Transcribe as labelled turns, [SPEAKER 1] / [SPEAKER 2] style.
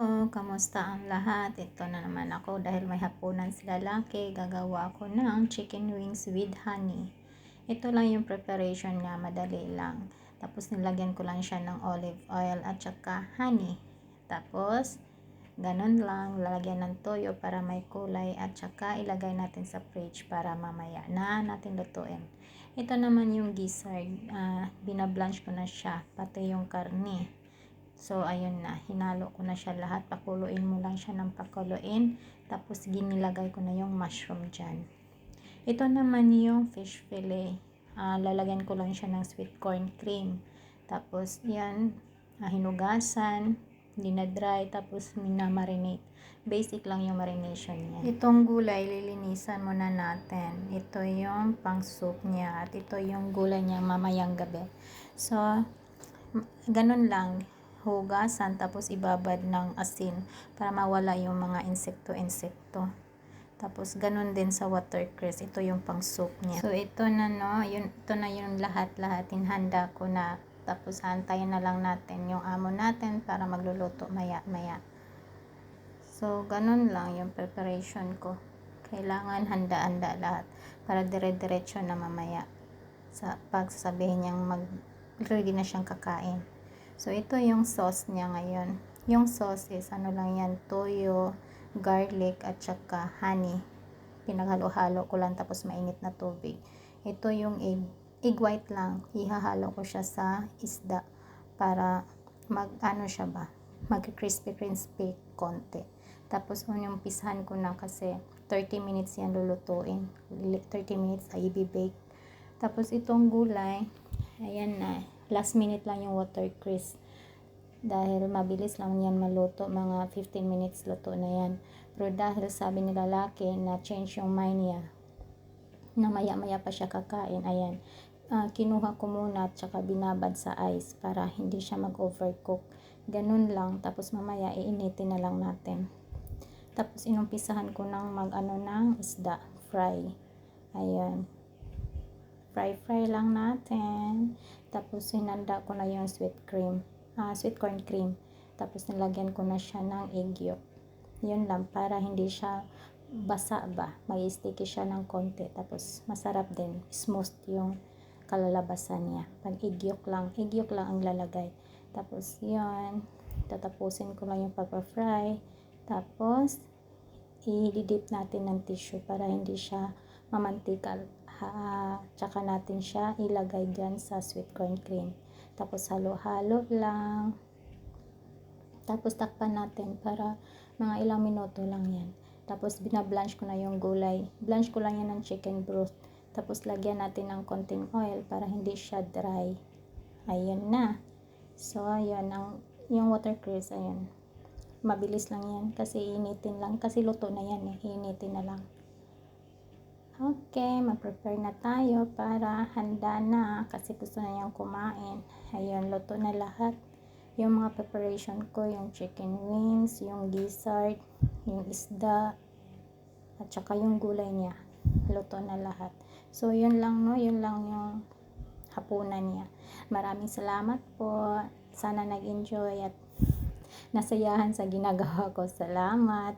[SPEAKER 1] Kamusta ang lahat? Ito na naman ako dahil may hapunan sa lalaki. Gagawa ako ng chicken wings with honey. Ito lang yung preparation niya, madali lang. Tapos nilagyan ko lang siya ng olive oil at saka honey. Tapos, ganun lang, lalagyan ng toyo para may kulay at saka ilagay natin sa fridge para mamaya na natin lutuin. Ito naman yung gizzard, binablanch ko na siya, pati yung karne. So, ayun na. Hinalo ko na siya lahat. Pakuluin mo lang siya ng pakuluin. Tapos, ginilagay ko na yung mushroom dyan. Ito naman yung fish fillet. Lalagyan ko lang siya ng sweet corn cream. Tapos, yan. Hinugasan. Dinadry. Tapos, minamarinate. Basic lang yung marination niya. Itong gulay, lilinisan muna natin. Ito yung pang soup niya. At ito yung gulay niya mamayang gabi. So, ganun lang. Hugasan tapos ibabad ng asin para mawala yung mga insekto-insekto. Tapos ganun din sa watercress, ito yung pang soup niya. So ito na ito na yung lahat-lahat hinanda ko na. Tapos antayin na lang natin yung amo natin para magluluto maya-maya. So ganun lang yung preparation ko. Kailangan handa-handa lahat para dire-diretso na mamaya sa pagsasabihin niyang ready na siyang kakain. So, ito yung sauce niya ngayon. Yung sauce is, lang yan, toyo, garlic, at saka honey. Pinaghalo-halo ko lang tapos mainit na tubig. Ito yung egg white lang. Ihahalo ko siya sa isda para mag-crispy konti. Tapos, yung pisahan ko na kasi 30 minutes yan lulutuin. 30 minutes ay i-bake. Tapos, itong gulay, ayan na. Last minute lang yung watercress. Dahil mabilis lang yan maluto. Mga 15 minutes luto na yan. Pero dahil sabi ni lalaki na change yung mind niya. Na maya-maya pa siya kakain. Ayan. Kinuha ko muna at saka binabad sa ice para hindi siya mag-overcook. Ganun lang. Tapos mamaya iinitin na lang natin. Tapos inumpisahan ko ng ng isda. Fry. Ayan. Fry lang natin. Tapos, hinanda ko na yung sweet corn cream. Tapos, nilagyan ko na siya ng egg yolk. Yun lang, para hindi siya basa ba. Mag-sticky siya ng konti. Tapos, masarap din. Smooth yung kalalabasan niya. Pag egg yolk lang ang lalagay. Tapos, yun. Tatapusin ko lang yung pagpa-fry. Tapos, i-dip natin ng tissue para hindi siya mamantikal. Tsaka natin siya ilagay dyan sa sweet corn cream. Tapos halo-halo lang. Tapos takpan natin para mga ilang minuto lang yan. Tapos binablanch ko na yung gulay. Blanch ko lang yan ng chicken broth. Tapos lagyan natin ng konting oil para hindi siya dry. Ayun na. So ayun, yung watercress, ayun. Mabilis lang yan kasi initin lang. Kasi luto na yan initin na lang. Okay, mag-prepare na tayo para handa na kasi gusto na niyang kumain. Ayun, luto na lahat. Yung mga preparation ko, yung chicken wings, yung gizzard, yung isda, at saka yung gulay niya. Luto na lahat. So, yun lang yun lang yung hapunan niya. Maraming salamat po. Sana nag-enjoy at nasayahan sa ginagawa ko. Salamat.